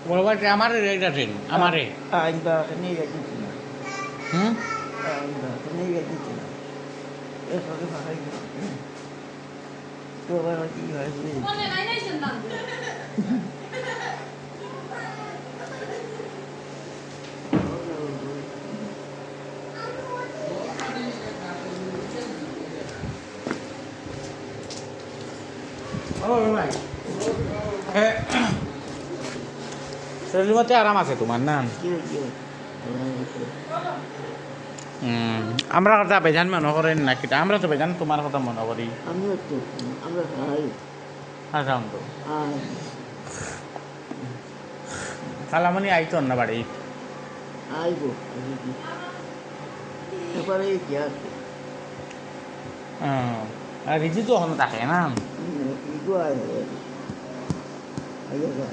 বলবাটি আমার এটা ট্রেন আমারে Ainda tenía gallina. Hmm Ainda tenía gallina. Eso que pasa ahí. Todo va aquí, va a decir. ভাই শরীরের মধ্যে আরাম আছে তোমার না আমরা কথা বেজান মনে করেন না কিটা আমরা তো বেজান তোমার কথা মনে করি আমিও তো আমরা খাই আচ্ছা তো আর কালামনি আইতো না বাড়ি আইবো এবারে কি আছে আর রিজি তো হলো থাকে না ইগো আইবো